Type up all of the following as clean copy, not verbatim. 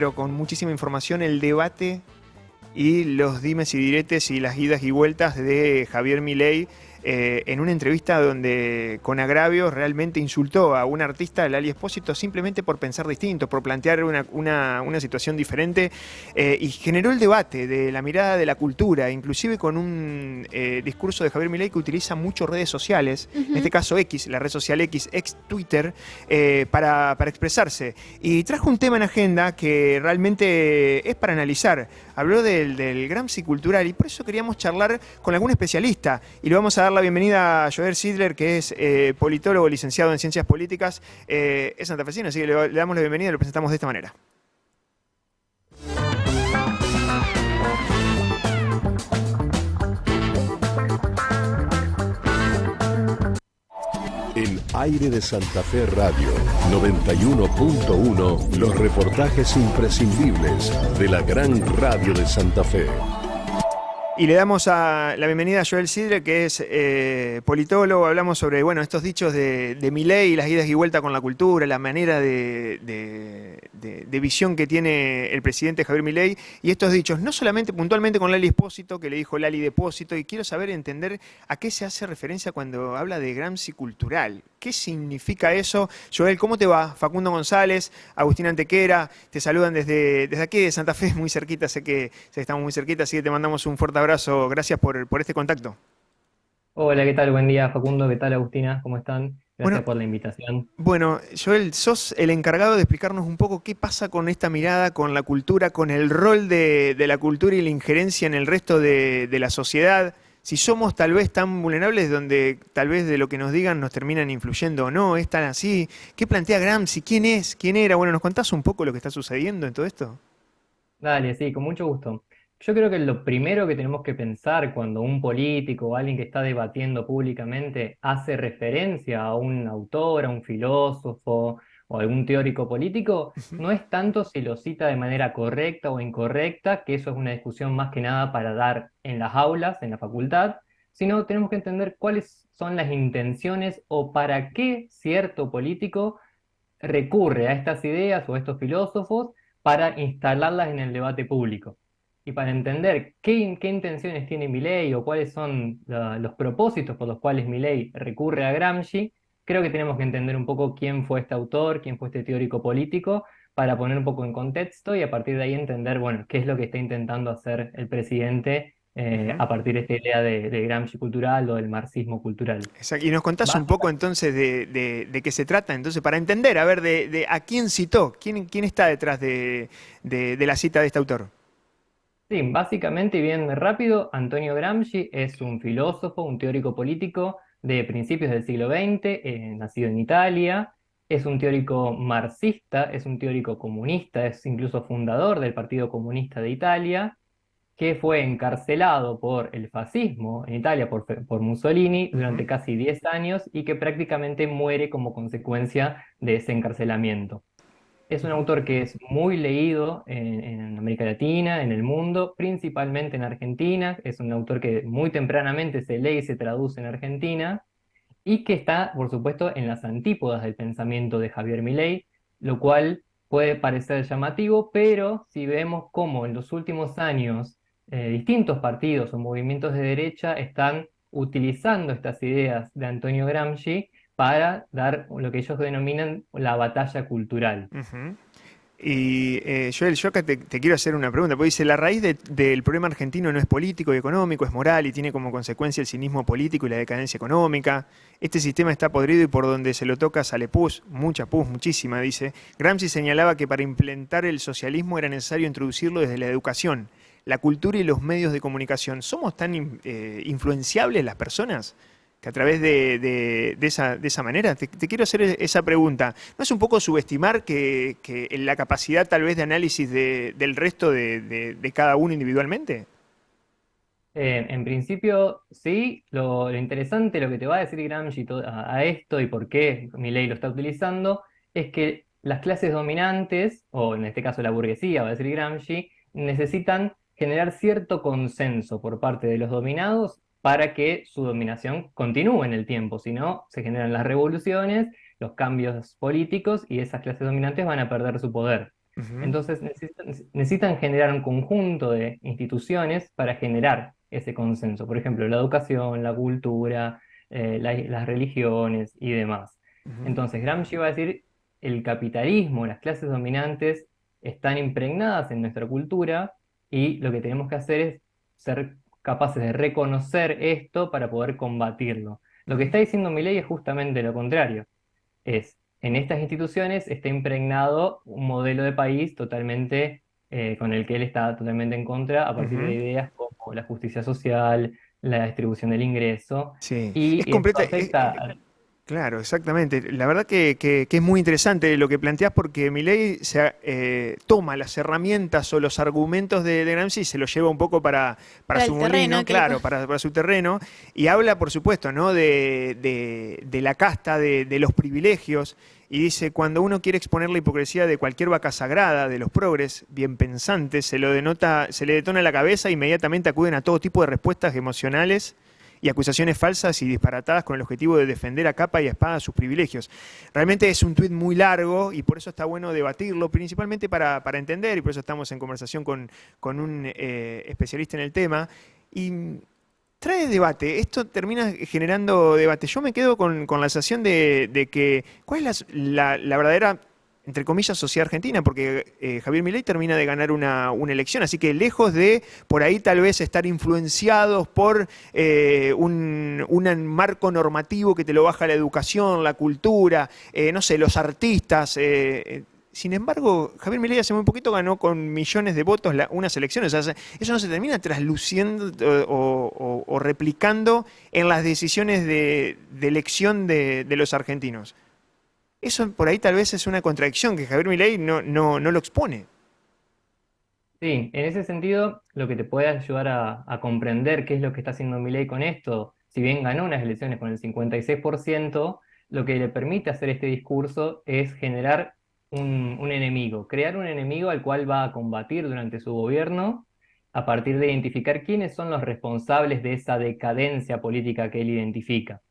pero con muchísima información, el debate y los dimes y diretes y las idas y vueltas de Javier Milei en una entrevista donde con agravios realmente insultó a un artista, Lali Espósito, simplemente por pensar distinto, por plantear una situación diferente y generó el debate de la mirada de la cultura, inclusive con un discurso de Javier Milei que utiliza mucho redes sociales, en este caso X, la red social X, ex Twitter, para expresarse. Y trajo un tema en agenda que realmente es para analizar. Habló del Gramsci cultural y por eso queríamos charlar con algún especialista. Y le vamos a dar la bienvenida a Joel Sidler, que es politólogo licenciado en Ciencias Políticas, es santafesino, así que le damos la bienvenida y lo presentamos de esta manera. En Aire de Santa Fe Radio 91.1, los reportajes imprescindibles de la gran radio de Santa Fe. Y le damos la bienvenida a Joel Sidler, que es politólogo. Hablamos sobre estos dichos de Milei y las idas y vueltas con la cultura, la manera de visión que tiene el presidente Javier Milei. Y estos dichos, no solamente puntualmente con Lali Espósito, que le dijo Lali Depósito, y quiero saber, entender a qué se hace referencia cuando habla de Gramsci cultural. ¿Qué significa eso? Joel, ¿cómo te va? Facundo González, Agustín Antequera, te saludan desde aquí de Santa Fe, muy cerquita, sé que estamos muy cerquita, así que te mandamos un fuerte abrazo, gracias por este contacto. Hola, ¿qué tal? Buen día, Facundo. ¿Qué tal, Agustina? ¿Cómo están? Gracias Bueno, por la invitación. bueno, Joel, sos el encargado de explicarnos un poco qué pasa con esta mirada, con la cultura, con el rol de la cultura y la injerencia en el resto de la sociedad. Si somos tal vez tan vulnerables donde tal vez de lo que nos digan nos terminan influyendo o no, es tan así. ¿Qué plantea Gramsci? ¿Quién es? ¿Quién era? Bueno, ¿nos contás un poco lo que está sucediendo en todo esto? Dale, sí, con mucho gusto. Yo creo que lo primero que tenemos que pensar cuando un político o alguien que está debatiendo públicamente hace referencia a un autor, a un filósofo o algún teórico político, Ujú. no es tanto si lo cita de manera correcta o incorrecta, que eso es una discusión más que nada para dar en las aulas, en la facultad, sino tenemos que entender cuáles son las intenciones o para qué cierto político recurre a estas ideas o a estos filósofos para instalarlas en el debate público. Y para entender qué intenciones tiene Milei o cuáles son los propósitos por los cuales Milei recurre a Gramsci, creo que tenemos que entender un poco quién fue este autor, quién fue este teórico político, para poner un poco en contexto y a partir de ahí entender, bueno, qué es lo que está intentando hacer el presidente Ujú. a partir de esta idea de Gramsci cultural o del marxismo cultural. Exacto. Y nos contás un poco entonces de qué se trata, entonces para entender, a ver, de a quién citó, quién está detrás de la cita de este autor. Sí, básicamente y bien rápido, Antonio Gramsci es un filósofo, un teórico político de principios del siglo XX, nacido en Italia, es un teórico marxista, es un teórico comunista, es incluso fundador del Partido Comunista de Italia, que fue encarcelado por el fascismo en Italia, por Mussolini, Ujú. durante casi 10 años y que prácticamente muere como consecuencia de ese encarcelamiento. Es un Ujú. autor que es muy leído en América Latina, en el mundo, principalmente en Argentina. Es un autor que muy tempranamente se lee y se traduce en Argentina y que está, por supuesto, en las antípodas del pensamiento de Javier Milei, lo cual puede parecer llamativo, pero si vemos cómo en los últimos años distintos partidos o movimientos de derecha están utilizando estas ideas de Antonio Gramsci para dar lo que ellos denominan la batalla cultural. Ujú. Y Joel, yo acá te quiero hacer una pregunta, porque dice, la raíz del problema argentino no es político y económico, es moral y tiene como consecuencia el cinismo político y la decadencia económica. Este sistema está podrido y por donde se lo toca sale pus, mucha pus, muchísima, dice. Gramsci señalaba que para implementar el socialismo era necesario introducirlo desde la educación, la cultura y los medios de comunicación. ¿Somos tan influenciables las personas que a través de esa manera? Te quiero hacer esa pregunta. ¿No es un poco subestimar que la capacidad tal vez de análisis del resto de cada uno individualmente? En principio, sí, lo interesante, lo que te va a decir Gramsci a esto y por qué Milei lo está utilizando, es que las clases dominantes, o en este caso la burguesía, va a decir Gramsci, necesitan generar cierto consenso por parte de los dominados para que su dominación continúe en el tiempo, si no, se generan las revoluciones, los cambios políticos y esas clases dominantes van a perder su poder. Ujú, Entonces necesitan generar un conjunto de instituciones para generar ese consenso. Por ejemplo, la educación, la cultura, las religiones y demás. ujú. Entonces Gramsci va a decir, el capitalismo, las clases dominantes están impregnadas en nuestra cultura y lo que tenemos que hacer es ser capaces de reconocer esto para poder combatirlo. Lo que Ujú. está diciendo Milei es justamente lo contrario. En estas instituciones está impregnado un modelo de país totalmente con el que él está totalmente en contra a partir de Ujú. ideas como la justicia social, la distribución del ingreso, Sí, es y esto completa. afecta Claro, exactamente. La verdad que es muy interesante lo que planteás porque Milei toma las herramientas o los argumentos de Gramsci y se los lleva un poco para Para su el terreno, molino, que le claro, para su terreno, y habla, por supuesto, ¿no? de la casta, de los privilegios, y dice, cuando uno quiere exponer la hipocresía de cualquier vaca sagrada, de los progres, bien pensantes, se le detona la cabeza e inmediatamente acuden a todo tipo de respuestas emocionales y acusaciones falsas y disparatadas con el objetivo de defender a capa y a espada sus privilegios. Realmente es un tuit muy largo y por eso está bueno debatirlo, principalmente para entender, y por eso estamos en conversación con un especialista en el tema. Y trae debate, esto termina generando debate. Yo me quedo con la sensación de que, ¿cuál es la verdadera, entre comillas, sociedad argentina? Porque Javier Milei termina de ganar una elección, así que lejos de por ahí tal vez estar influenciados por un marco normativo que te lo baja la educación, la cultura, no sé, los artistas. Sin embargo, Javier Milei hace muy poquito ganó con millones de votos unas elecciones. O sea, eso no se termina trasluciendo o replicando en las decisiones de elección de los argentinos. Eso por ahí tal vez es una contradicción que Javier Milei no lo expone. Sí, en ese sentido, lo que te puede ayudar a comprender qué es lo que está haciendo Milei con esto, si bien ganó unas elecciones con el 56%, lo que le permite hacer este discurso es generar un enemigo, crear un enemigo al cual va a combatir durante su gobierno a partir de identificar quiénes son los responsables de esa decadencia política que él identifica.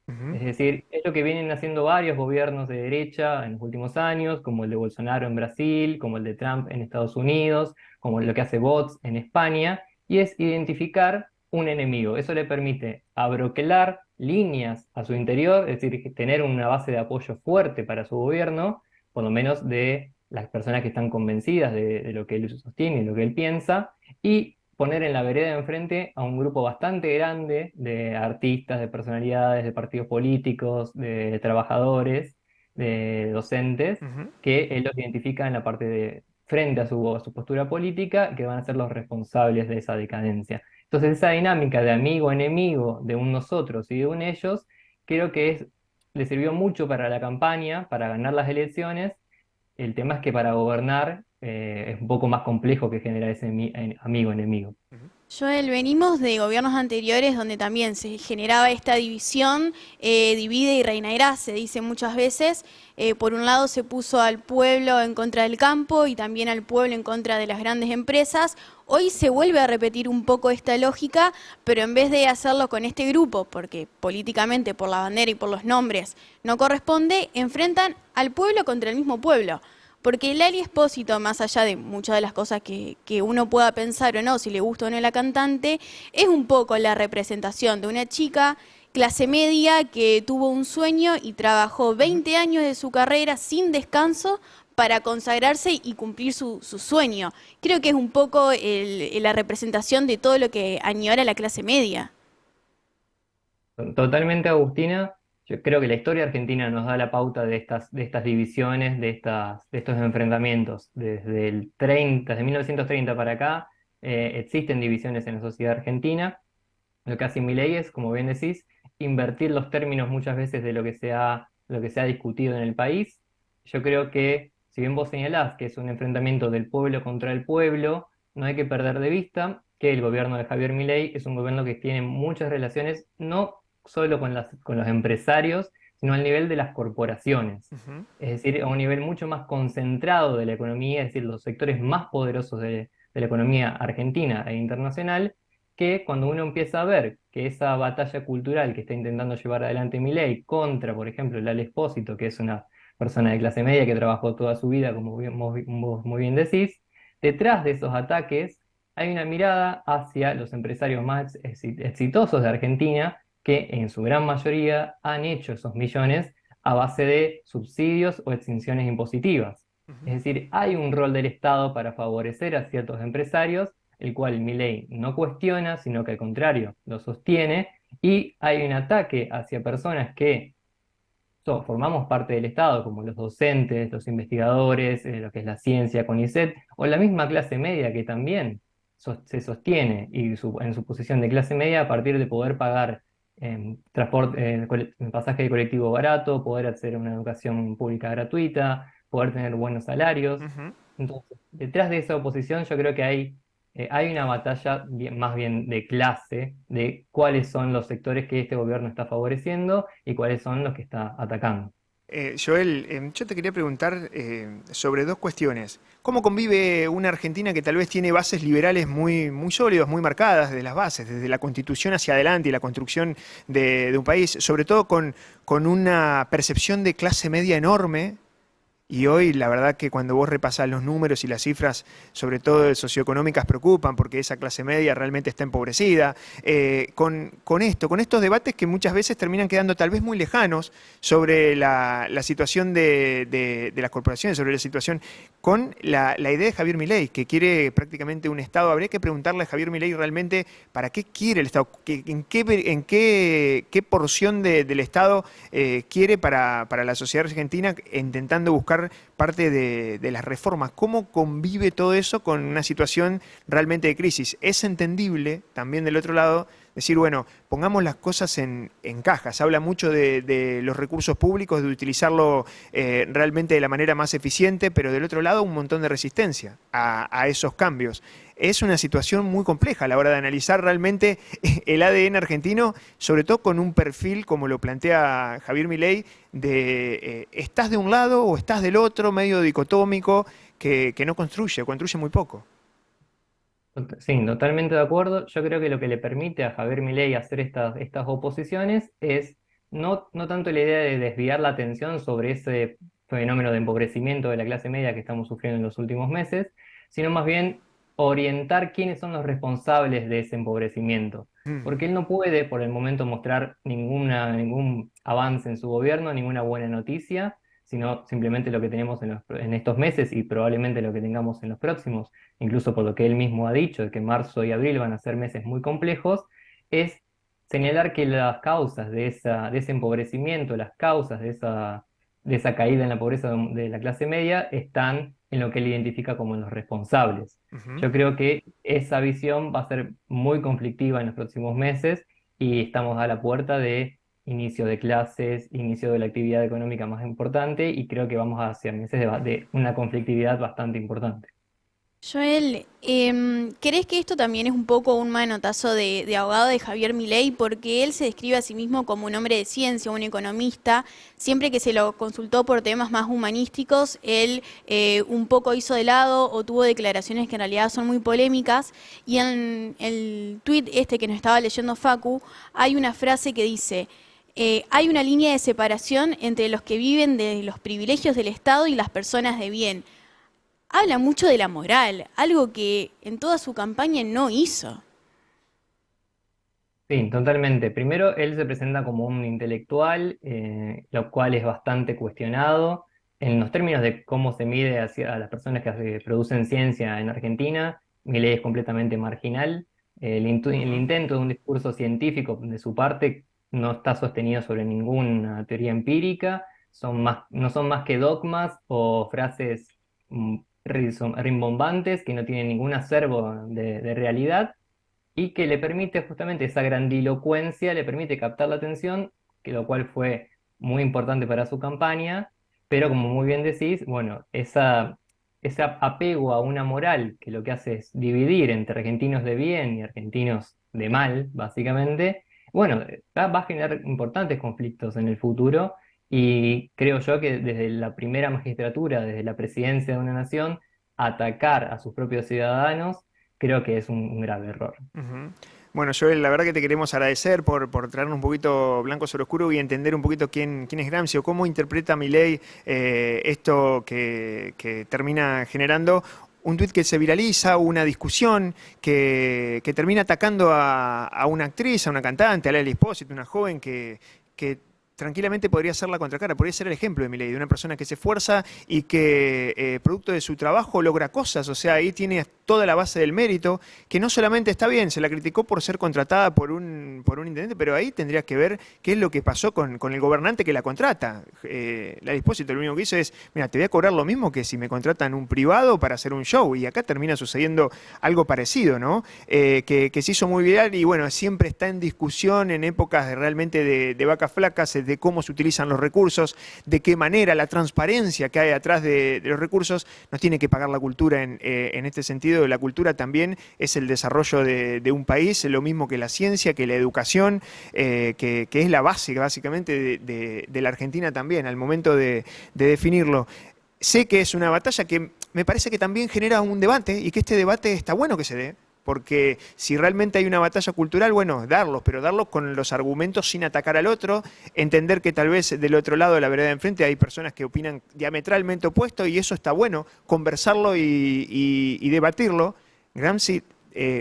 Ujú, Es decir, es lo que vienen haciendo varios gobiernos de derecha en los últimos años, como el de Bolsonaro en Brasil, como el de Trump en Estados Unidos, como lo que hace Vox en España, y es identificar un enemigo. Eso le permite abroquelar líneas a su interior, es decir, tener una base de apoyo fuerte para su gobierno, por lo menos de las personas que están convencidas de lo que él sostiene y lo que él piensa, y poner en la vereda de enfrente a un grupo bastante grande de artistas, de personalidades, de partidos políticos, de trabajadores, de docentes, ujú. que él los identifica en la parte de frente a su postura política, que van a ser los responsables de esa decadencia. Entonces, esa dinámica de amigo-enemigo, de un nosotros y de un ellos, creo que le sirvió mucho para la campaña, para ganar las elecciones. El tema es que para gobernar es un poco más complejo que generar ese amigo-enemigo. Joel, venimos de gobiernos anteriores donde también se generaba esta división, divide y reinará, se dice muchas veces. Por un lado se puso al pueblo en contra del campo y también al pueblo en contra de las grandes empresas. Hoy se vuelve a repetir un poco esta lógica, pero en vez de hacerlo con este grupo, porque políticamente por la bandera y por los nombres no corresponde, enfrentan al pueblo contra el mismo pueblo. Porque Lali Espósito, más allá de muchas de las cosas que uno pueda pensar o no, si le gusta o no la cantante, es un poco la representación de una chica clase media que tuvo un sueño y trabajó Ujú. 20 años de su carrera sin descanso para consagrarse y cumplir su sueño. Creo que es un poco la representación de todo lo que añora la clase media. Totalmente, Agustina. Yo creo que la historia argentina nos da la pauta de estas divisiones, de estos enfrentamientos. Desde 1930 para acá, existen divisiones en la sociedad argentina. Lo que hace Milei es, como bien decís, invertir los términos muchas veces de lo que se ha discutido en el país. Yo creo que, si bien vos señalás que es un enfrentamiento del pueblo contra el pueblo, no hay que perder de vista que el gobierno de Javier Milei es un gobierno que tiene muchas relaciones, no solo con los empresarios, sino al nivel de las corporaciones. Ujú. Es decir, a un nivel mucho más concentrado de la economía, es decir, los sectores más poderosos de la economía argentina e internacional, que cuando uno empieza a ver que esa batalla cultural que está intentando llevar adelante Milei contra, por ejemplo, Lali Espósito, que es una persona de clase media que trabajó toda su vida, como vos muy bien decís. Detrás de esos ataques hay una mirada hacia los empresarios más exitosos de Argentina, que en su gran mayoría han hecho esos millones a base de subsidios o exenciones impositivas. Es decir, hay un rol del Estado para favorecer a ciertos empresarios, el cual Milei no cuestiona, sino que al contrario, lo sostiene, y hay un ataque hacia personas que formamos parte del Estado, como los docentes, los investigadores, lo que es la ciencia, CONICET, o la misma clase media que también se sostiene y en su posición de clase media a partir de poder pagar transporte, pasaje de colectivo barato, poder acceder a una educación pública gratuita, poder tener buenos salarios. Ujú. Entonces, detrás de esa oposición yo creo que hay una batalla más bien de clase, de cuáles son los sectores que este gobierno está favoreciendo y cuáles son los que está atacando. Joel, yo te quería preguntar sobre dos cuestiones. ¿Cómo convive una Argentina que tal vez tiene bases liberales muy, muy sólidas, muy marcadas de las bases, desde la Constitución hacia adelante y la construcción de un país, sobre todo con una percepción de clase media enorme? Y hoy la verdad que cuando vos repasás los números y las cifras, sobre todo socioeconómicas, preocupan porque esa clase media realmente está empobrecida. Con estos debates que muchas veces terminan quedando tal vez muy lejanos sobre la situación de las corporaciones, sobre la situación con la idea de Javier Milei, que quiere prácticamente un Estado. Habría que preguntarle a Javier Milei realmente para qué quiere el Estado, qué porción del Estado quiere para la sociedad argentina, intentando buscar parte de las reformas. ¿Cómo convive todo eso con una situación realmente de crisis? Es entendible también del otro lado decir, bueno, pongamos las cosas en cajas. Se habla mucho de los recursos públicos, de utilizarlo realmente de la manera más eficiente, pero del otro lado un montón de resistencia a esos cambios. Es una situación muy compleja a la hora de analizar realmente el ADN argentino, sobre todo con un perfil como lo plantea Javier Milei, de estás de un lado o estás del otro, medio dicotómico, que no construye muy poco. Sí, totalmente de acuerdo. Yo creo que lo que le permite a Javier Milei hacer estas oposiciones es no tanto la idea de desviar la atención sobre ese fenómeno de empobrecimiento de la clase media que estamos sufriendo en los últimos meses, sino más bien orientar quiénes son los responsables de ese empobrecimiento. Mm. Porque él no puede por el momento mostrar ningún avance en su gobierno, ninguna buena noticia, sino simplemente lo que tenemos en estos meses y probablemente lo que tengamos en los próximos, incluso por lo que él mismo ha dicho, de que marzo y abril van a ser meses muy complejos, es señalar que las causas de ese empobrecimiento, las causas de esa caída en la pobreza de la clase media, están en lo que él identifica como los responsables. Ujú. Yo creo que esa visión va a ser muy conflictiva en los próximos meses y estamos a la puerta de inicio de clases, inicio de la actividad económica más importante y creo que vamos hacia meses de una conflictividad bastante importante. Joel, ¿crees que esto también es un poco un manotazo de ahogado de Javier Milei? Porque él se describe a sí mismo como un hombre de ciencia, un economista. Siempre que se lo consultó por temas más humanísticos, él un poco hizo de lado o tuvo declaraciones que en realidad son muy polémicas. Y en el tuit este que nos estaba leyendo Facu, hay una frase que dice: hay una línea de separación entre los que viven de los privilegios del Estado y las personas de bien. Habla mucho de la moral, algo que en toda su campaña no hizo. Sí, totalmente. Primero, él se presenta como un intelectual, lo cual es bastante cuestionado. En los términos de cómo se mide a las personas que producen ciencia en Argentina, Milei es completamente marginal. El Ujú. intento de un discurso científico de su parte no está sostenido sobre ninguna teoría empírica, no son más que dogmas o frases mm, rimbombantes que no tienen ningún acervo de realidad y que le permite justamente esa grandilocuencia, le permite captar la atención, que lo cual fue muy importante para su campaña, pero como muy bien decís, bueno, ese apego a una moral que lo que hace es dividir entre argentinos de bien y argentinos de mal, básicamente, bueno, va a generar importantes conflictos en el futuro y creo yo que desde la primera magistratura, desde la presidencia de una nación, atacar a sus propios ciudadanos creo que es un grave error. Ujú. Bueno, Joel, la verdad que te queremos agradecer por traernos un poquito blanco sobre oscuro y entender un poquito quién es Gramsci o cómo interpreta Milei esto que termina generando un tuit que se viraliza, una discusión que termina atacando a una actriz, a una cantante, a Lely Espósito, una joven que tranquilamente podría ser la contracara, podría ser el ejemplo de Milei, de una persona que se esfuerza y que producto de su trabajo logra cosas, o sea, ahí tiene toda la base del mérito, que no solamente está bien, se la criticó por ser contratada por un intendente, pero ahí tendría que ver qué es lo que pasó con el gobernante que la contrata. La Dispósito lo único que hizo es, mira, te voy a cobrar lo mismo que si me contratan un privado para hacer un show, y acá termina sucediendo algo parecido, ¿no? Que se hizo muy viral y bueno, siempre está en discusión en épocas realmente de vacas flacas, de cómo se utilizan los recursos, de qué manera, la transparencia que hay atrás de los recursos, nos tiene que pagar la cultura en este sentido. La cultura también es el desarrollo de un país, lo mismo que la ciencia, que la educación, que es la base básicamente de la Argentina también, al momento de definirlo. Sé que es una batalla que me parece que también genera un debate y que este debate está bueno que se dé. Porque si realmente hay una batalla cultural, bueno, pero darlos con los argumentos sin atacar al otro, entender que tal vez del otro lado de la vereda de enfrente hay personas que opinan diametralmente opuesto y eso está bueno, conversarlo y debatirlo. Gramsci,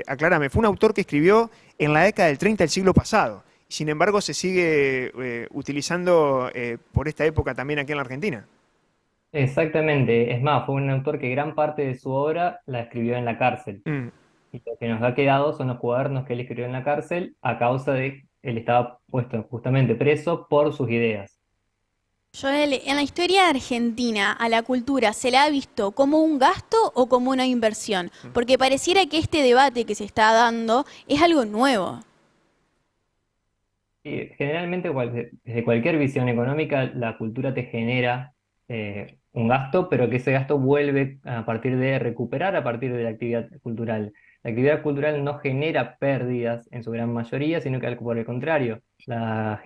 aclárame, fue un autor que escribió en la década del 30 del siglo pasado. Sin embargo, se sigue utilizando por esta época también aquí en la Argentina. Exactamente, es más, fue un autor que gran parte de su obra la escribió en la cárcel. Mm. Y lo que nos ha quedado son los cuadernos que él escribió en la cárcel a causa de que él estaba puesto justamente preso por sus ideas. Joel, en la historia argentina, ¿a la cultura se la ha visto como un gasto o como una inversión? Porque pareciera que este debate que se está dando es algo nuevo. Y generalmente desde cualquier visión económica la cultura te genera un gasto, pero que ese gasto vuelve a partir de recuperar a partir de la actividad cultural. La actividad cultural no genera pérdidas en su gran mayoría, sino que por el contrario, la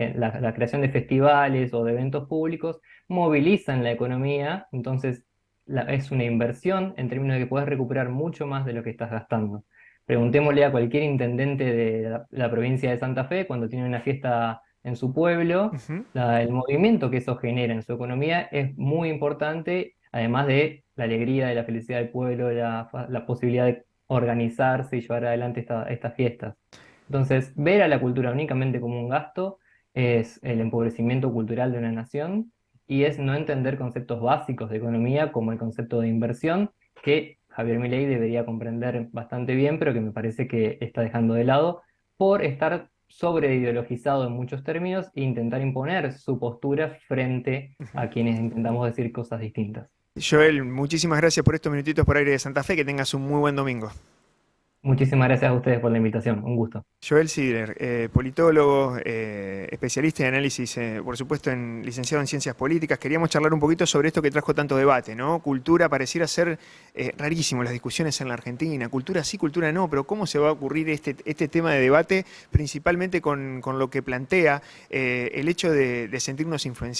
creación de festivales o de eventos públicos movilizan la economía, entonces es una inversión en términos de que puedes recuperar mucho más de lo que estás gastando. Preguntémosle a cualquier intendente de la provincia de Santa Fe cuando tiene una fiesta en su pueblo, Ujú. el movimiento que eso genera en su economía es muy importante, además de la alegría, de la felicidad del pueblo, de la posibilidad de organizarse y llevar adelante estas fiestas. Entonces, ver a la cultura únicamente como un gasto es el empobrecimiento cultural de una nación y es no entender conceptos básicos de economía como el concepto de inversión, que Javier Milei debería comprender bastante bien, pero que me parece que está dejando de lado por estar sobreideologizado en muchos términos e intentar imponer su postura frente a quienes intentamos decir cosas distintas. Joel, muchísimas gracias por estos minutitos por aire de Santa Fe, que tengas un muy buen domingo. Muchísimas gracias a ustedes por la invitación, un gusto. Joel Sidler, politólogo, especialista en análisis, por supuesto, licenciado en Ciencias Políticas. Queríamos charlar un poquito sobre esto que trajo tanto debate, ¿no? Cultura pareciera ser rarísimo, las discusiones en la Argentina. Cultura sí, cultura no, pero ¿cómo se va a ocurrir este tema de debate? Principalmente con lo que plantea el hecho de sentirnos influenciados.